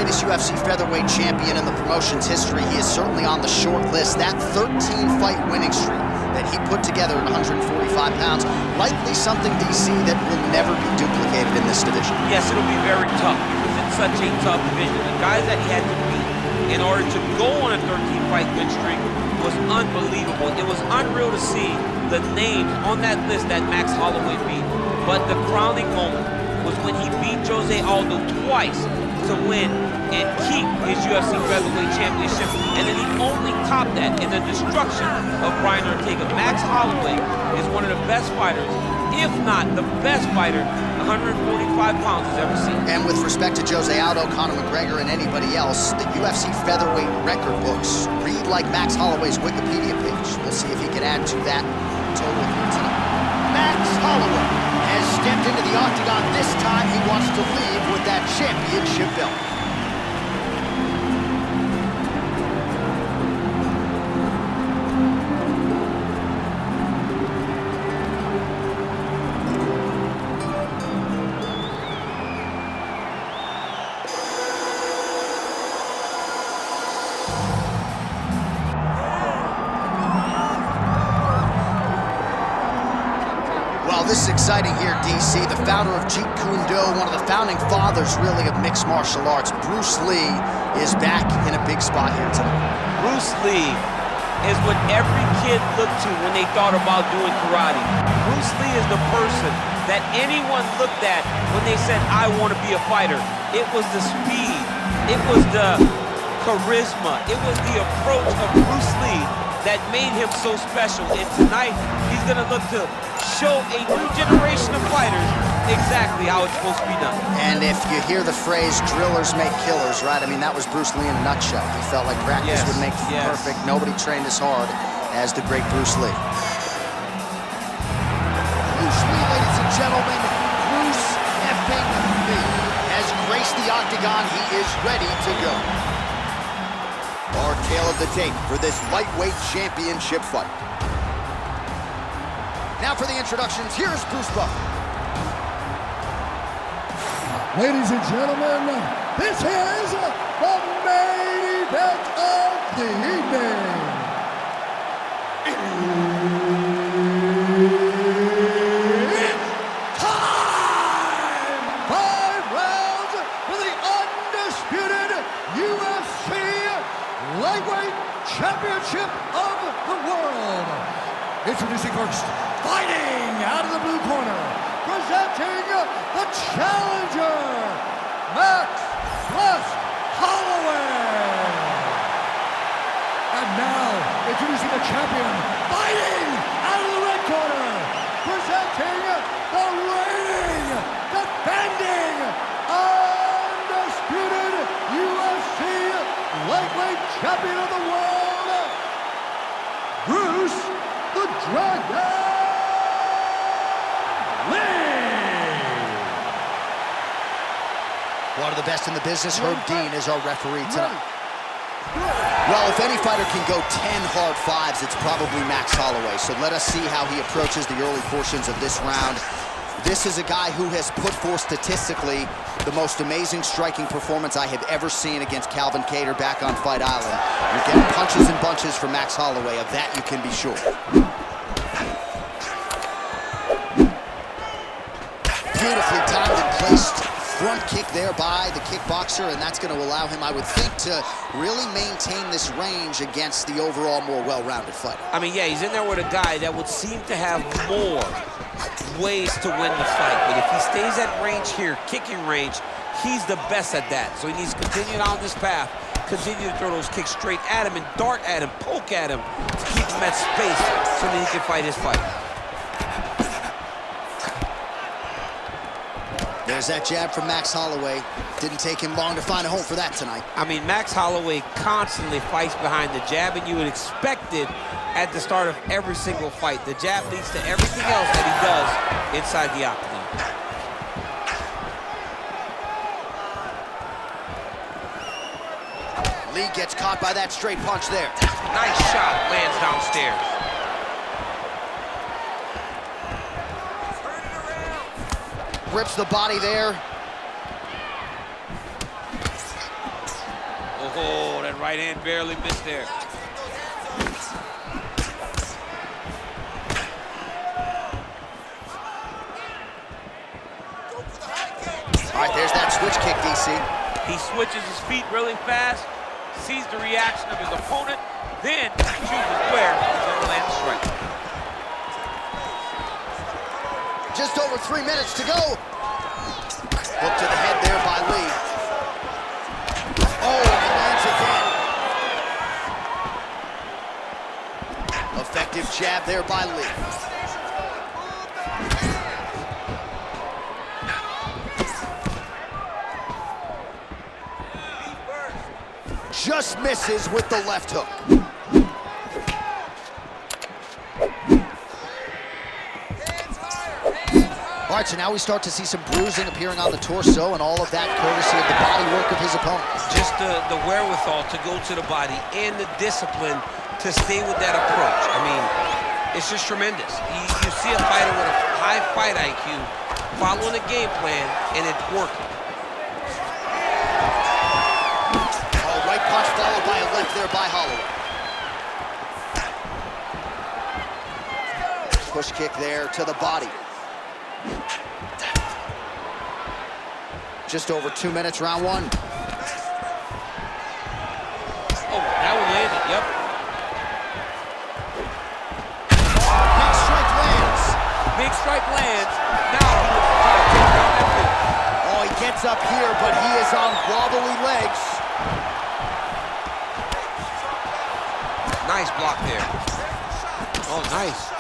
greatest UFC featherweight champion in the promotion's history, he is certainly on the short list. That 13-fight winning streak that he put together at 145 pounds, likely something, DC, that will never be duplicated in this division. Yes, it'll be very tough because it's such a tough division. The guys that he had to beat in order to go on a 13-fight win streak was unbelievable. It was unreal to see the names on that list that Max Holloway beat. But the crowning moment was when he beat Jose Aldo twice to win and keep his UFC featherweight championship. And then he only topped that in the destruction of Brian Ortega. Max Holloway is one of the best fighters, if not the best fighter 145 pounds has ever seen. And with respect to Jose Aldo, Conor McGregor, and anybody else, the UFC featherweight record books read like Max Holloway's Wikipedia page. We'll see if he can add to that total here tonight. Max Holloway has stepped into the Octagon. This time he wants to leave with that championship belt. This is exciting here, DC. The founder of Jeet Kune Do, one of the founding fathers, really, of mixed martial arts, Bruce Lee, is back in a big spot here tonight. Bruce Lee is what every kid looked to when they thought about doing karate. Bruce Lee is the person that anyone looked at when they said, I want to be a fighter. It was the speed, it was the charisma, it was the approach of Bruce Lee that made him so special. And tonight, he's gonna look to show a new generation of fighters exactly how it's supposed to be done. And if you hear the phrase, drillers make killers, right? I mean, that was Bruce Lee in a nutshell. He felt like practice would make perfect. Nobody trained as hard as the great Bruce Lee. Bruce Lee, ladies and gentlemen, Bruce effing Lee has graced the Octagon. He is ready to go. Our tale of the tape for this lightweight championship fight. Now for the introductions, here's Bruce Buffer. Ladies and gentlemen, this is the main event of the evening. It's time! 5 rounds for the undisputed UFC Lightweight Championship of the World. Introducing first, fighting out of the blue corner, presenting the challenger, Max Holloway. And now, introducing the champion, fighting out of the red corner, presenting the reigning, defending, undisputed UFC Lightweight Champion of the World, Bruce the Dragon Lee. One of the best in the business, Herb Dean, is our referee tonight. Well, if any fighter can go 10 hard fives, it's probably Max Holloway. So let us see how he approaches the early portions of this round. This is a guy who has put forth statistically the most amazing striking performance I have ever seen against Calvin Kattar back on Fight Island. You're getting punches and bunches from Max Holloway, of that you can be sure. Beautifully timed and placed front kick there by the kickboxer, and that's going to allow him, I would think, to really maintain this range against the overall more well-rounded fighter. I mean, yeah, he's in there with a guy that would seem to have more ways to win the fight, but if he stays at range here, kicking range, he's the best at that. So he needs to continue on this path, continue to throw those kicks straight at him and dart at him, poke at him to keep him at space so that he can fight his fight. There's that jab from Max Holloway. Didn't take him long to find a home for that tonight. I mean, Max Holloway constantly fights behind the jab, and you would expect it at the start of every single fight. The jab leads to everything else that he does inside the octagon. Lee gets caught by that straight punch there. Nice shot, lands downstairs. Rips the body there. Oh, that right hand barely missed there. All right, there's that switch kick, DC. He switches his feet really fast, sees the reaction of his opponent, then chooses where he's going to land the strike. Just over 3 minutes to go. Hook to the head there by Lee. Oh, and it lands again. Effective jab there by Lee. Just misses with the left hook. All right, so now we start to see some bruising appearing on the torso, and all of that courtesy of the body work of his opponent. Just the wherewithal to go to the body and the discipline to stay with that approach. I mean, it's just tremendous. You see a fighter with a high fight IQ following a game plan, and it's working. Right punch followed by a left there by Holloway. Push kick there to the body. Just over 2 minutes, round one. Oh, that one landed, yep. Big strike lands. Big strike lands. Now he looks to try to take down that thing. Oh, he gets up here, but he is on wobbly legs. Nice block there. Oh, nice.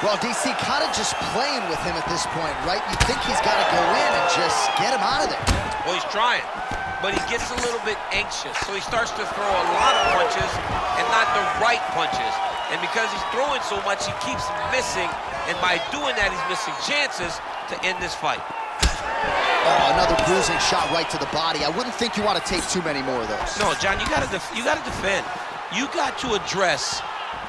Well, DC kind of just playing with him at this point, right? You think he's got to go in and just get him out of there. Well, he's trying, but he gets a little bit anxious, so he starts to throw a lot of punches and not the right punches. And because he's throwing so much, he keeps missing, and by doing that, he's missing chances to end this fight. Oh, another bruising shot right to the body. I wouldn't think you want to take too many more of those. No, John, you gotta defend. You got to address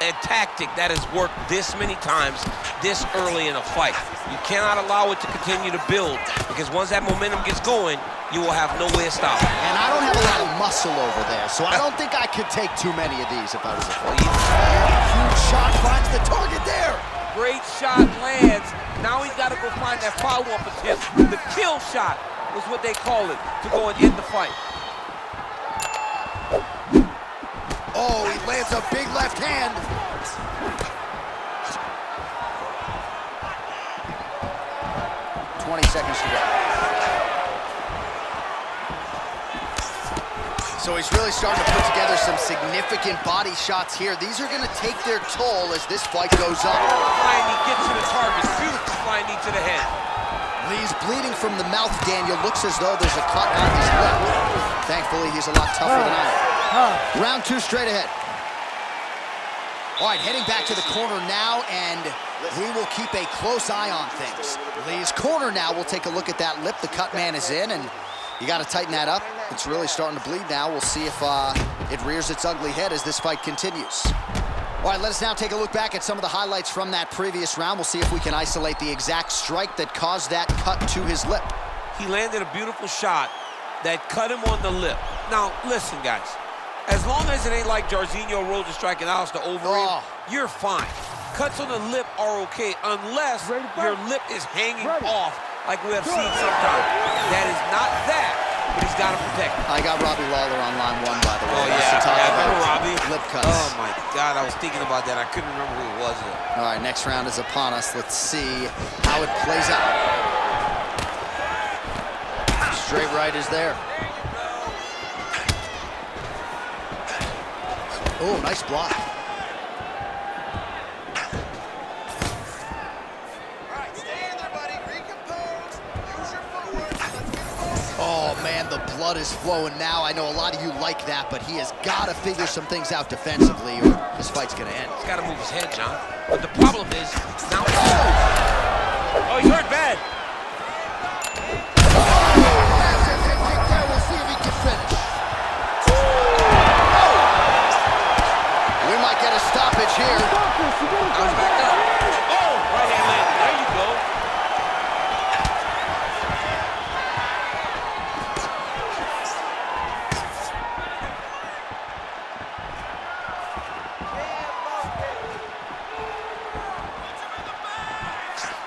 a tactic that has worked this many times this early in a fight. You cannot allow it to continue to build, because once that momentum gets going, you will have no way to stop it. And I don't have a lot of muscle over there, so I don't think I could take too many of these if I was a fighter. Huge shot finds the target there. Great shot lands. Now he's got to go find that follow-up attempt. The kill shot was what they call it, to go and end the fight. Oh, he lands a big left hand. Seconds to go. So he's really starting to put together some significant body shots here. These are going to take their toll as this fight goes on. Flying knee gets to the target. Beautiful flying knee to the head. Lee's bleeding from the mouth, Daniel. Looks as though there's a cut on his lip. Thankfully, he's a lot tougher than I am. Round two straight ahead. All right, heading back to the corner now, and we will keep a close eye on things. Lee's corner now, we'll take a look at that lip. The cut man is in, and you got to tighten that up. It's really starting to bleed now. We'll see if it rears its ugly head as this fight continues. All right, let us now take a look back at some of the highlights from that previous round. We'll see if we can isolate the exact strike that caused that cut to his lip. He landed a beautiful shot that cut him on the lip. Now, listen, guys. As long as it ain't like Jairzinho Rosa striking Alistair Overeem, you're fine. Cuts on the lip are okay unless your lip is hanging off like we have seen sometimes. That is not that, but he's got to protect it. I got Robbie Lawler on line one, by the way. Oh, yeah. Remember Robbie? Lip cuts. Oh, my God. I was thinking about that. I couldn't remember who it was. All right, next round is upon us. Let's see how it plays out. Straight right is there. Oh, nice block. Oh, man, the blood is flowing now. I know a lot of you like that, but he has got to figure some things out defensively or this fight's going to end. He's got to move his head, John. But the problem is, now... Oh, he's hurt bad. We'll see if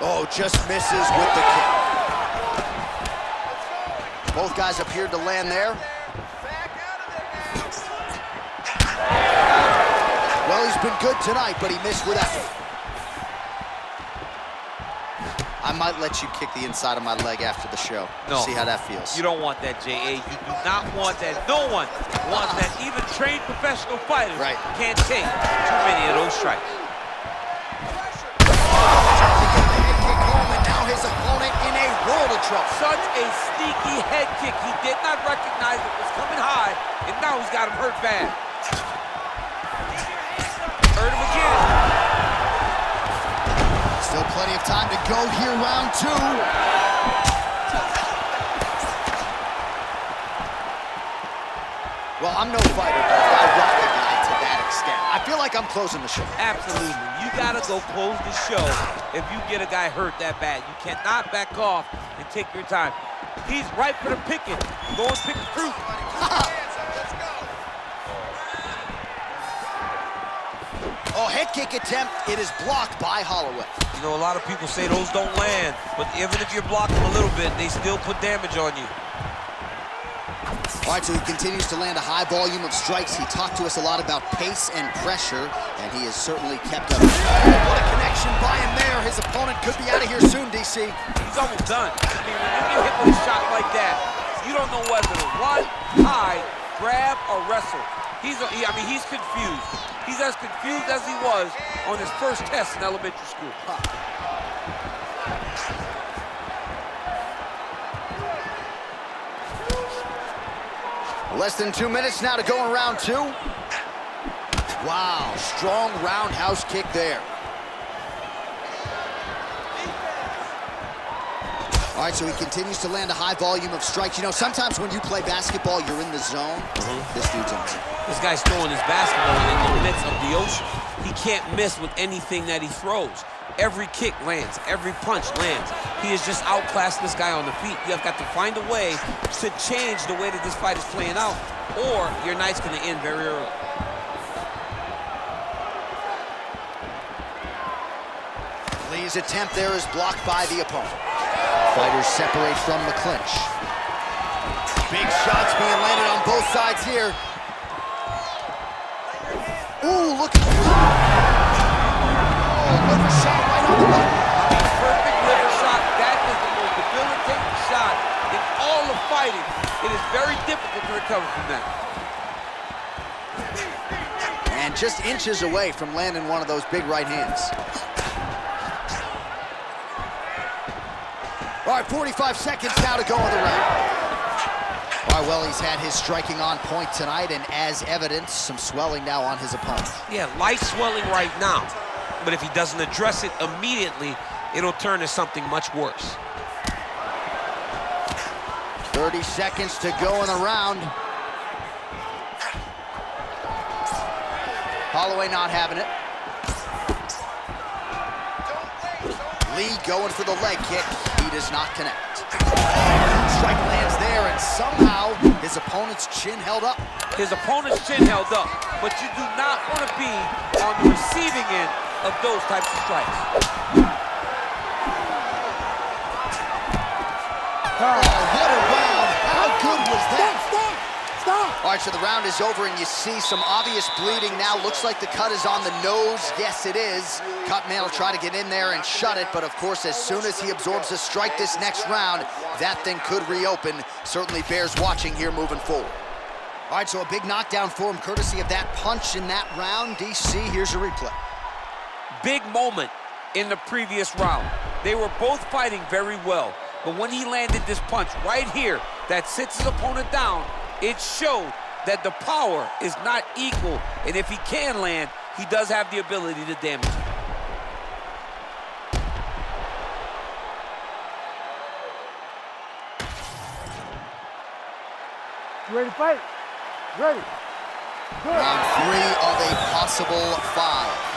Oh, just misses with the kick. Both guys appeared to land there. Well, he's been good tonight, but he missed with effort. I might let you kick the inside of my leg after the show. No. See how that feels. You don't want that, J.A. You do not want that. No one wants that. Even trained professional fighters can't take too many of those strikes. Now his opponent in a world of trouble. Such a sneaky head kick. He did not recognize it was coming high, and now he's got him hurt bad. Hurt him again. Still plenty of time to go here, round 2. Well, I'm no fighter, but if I rock a guy to that extent, I feel like I'm closing the show. Absolutely. You gotta go close the show if you get a guy hurt that bad. You cannot back off and take your time. He's ripe for the picking. Go and pick the fruit. Oh, head kick attempt. It is blocked by Holloway. You know, a lot of people say those don't land, but even if you're blocking a little bit, they still put damage on you. All right, so he continues to land a high volume of strikes. He talked to us a lot about pace and pressure, and he has certainly kept up. Oh, what a connection by him there. His opponent could be out of here soon, DC. He's almost done. I mean, when you get hit with a shot like that, you don't know whether to run, hide, grab, or wrestle. He's confused. He's as confused as he was on his first test in elementary school. Less than 2 minutes now to go in round 2. Wow, strong roundhouse kick there. All right, so he continues to land a high volume of strikes. You know, sometimes when you play basketball, you're in the zone. This dude's in the zone. This guy's throwing his basketball in the midst of the ocean. He can't miss with anything that he throws. Every kick lands, every punch lands. He has just outclassed this guy on the feet. You have got to find a way to change the way that this fight is playing out, or your night's gonna end very early. Lee's attempt there is blocked by the opponent. Fighters separate from the clinch. Big shots being landed on both sides here. Ooh, look at that. Oh, liver shot right on the button. Perfect liver shot. That is the most debilitating shot in all of fighting. It is very difficult to recover from that. And just inches away from landing one of those big right hands. All right, 45 seconds now to go in the round. All right, well, he's had his striking on point tonight, and as evidence, some swelling now on his opponent. Yeah, light swelling right now. But if he doesn't address it immediately, it'll turn to something much worse. 30 seconds to go in the round. Holloway not having it. Lee going for the leg kick. He does not connect. Strike lands there, and somehow his opponent's chin held up. His opponent's chin held up, but you do not want to be on the receiving end of those types of strikes. Oh, what a round. How good was that? Stop! All right, so the round is over, and you see some obvious bleeding now. Looks like the cut is on the nose. Yes, it is. Cutman will try to get in there and shut it, but of course, as soon as he absorbs a strike this next round, that thing could reopen. Certainly bears watching here moving forward. All right, so a big knockdown for him, courtesy of that punch in that round. DC, here's a replay. Big moment in the previous round. They were both fighting very well, but when he landed this punch right here that sits his opponent down, it showed that the power is not equal, and if he can land, he does have the ability to damage him. You ready to fight? Ready. Good. Round 3 of a possible 5.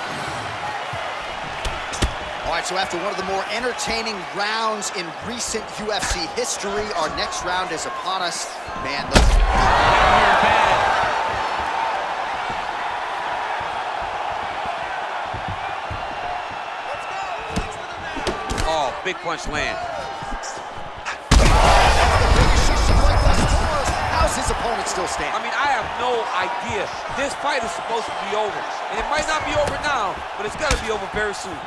All right, so after one of the more entertaining rounds in recent UFC history, our next round is upon us. Man, look. Oh, big punch land. How's his opponent still standing? I mean, I have no idea. This fight is supposed to be over. And it might not be over now, but it's got to be over very soon.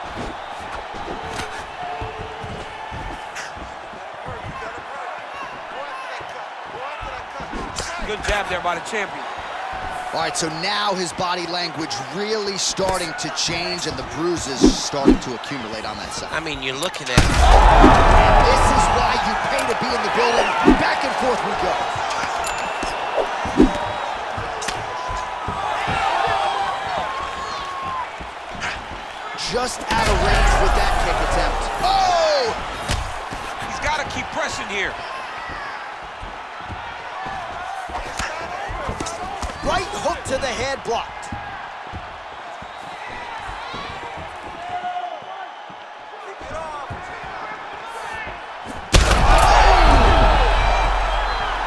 Good jab there by the champion. All right, so now his body language really starting to change and the bruises starting to accumulate on that side. I mean, you're looking at it. And this is why you pay to be in the building. Back and forth we go. Just out of range with that kick attempt. Oh! He's got to keep pressing here. Right hook to the head, blocked.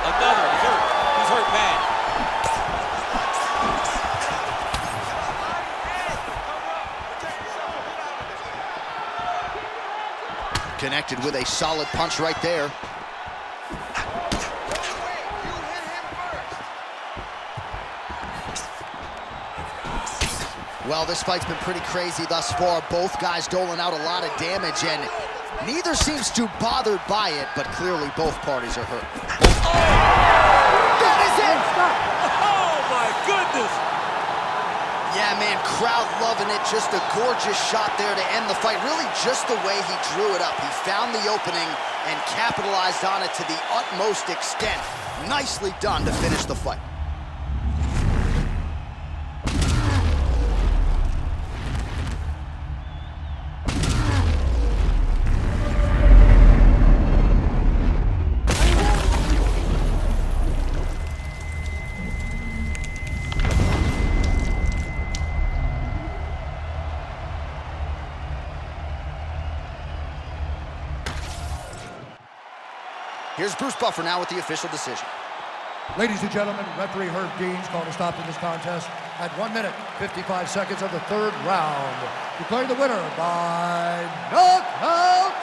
Another, he's hurt. He's hurt bad. Connected with a solid punch right there. Well, this fight's been pretty crazy thus far. Both guys doling out a lot of damage, and neither seems too bothered by it, but clearly both parties are hurt. Oh! That is it! Oh, my goodness! Yeah, man, crowd loving it. Just a gorgeous shot there to end the fight. Really just the way he drew it up. He found the opening and capitalized on it to the utmost extent. Nicely done to finish the fight. Here's Bruce Buffer now with the official decision. Ladies and gentlemen, referee Herb Dean's called a stop to this contest at 1 minute, 55 seconds of the third round. Declaring the winner by knockout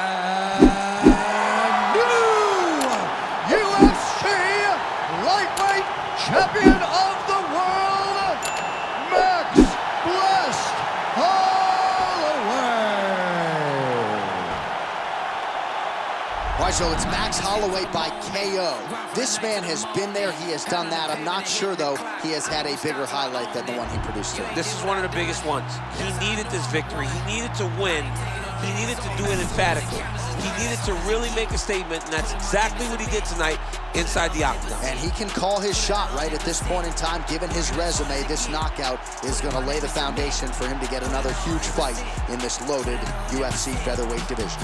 and new UFC lightweight champion of the world, Max Holloway. All right, so it's Max Holloway by KO. This man has been there, he has done that. I'm not sure, though, he has had a bigger highlight than the one he produced here. This is one of the biggest ones. He needed this victory. He needed to win. He needed to do it emphatically. He needed to really make a statement, and that's exactly what he did tonight inside the Octagon. And he can call his shot right at this point in time. Given his resume, this knockout is going to lay the foundation for him to get another huge fight in this loaded UFC featherweight division.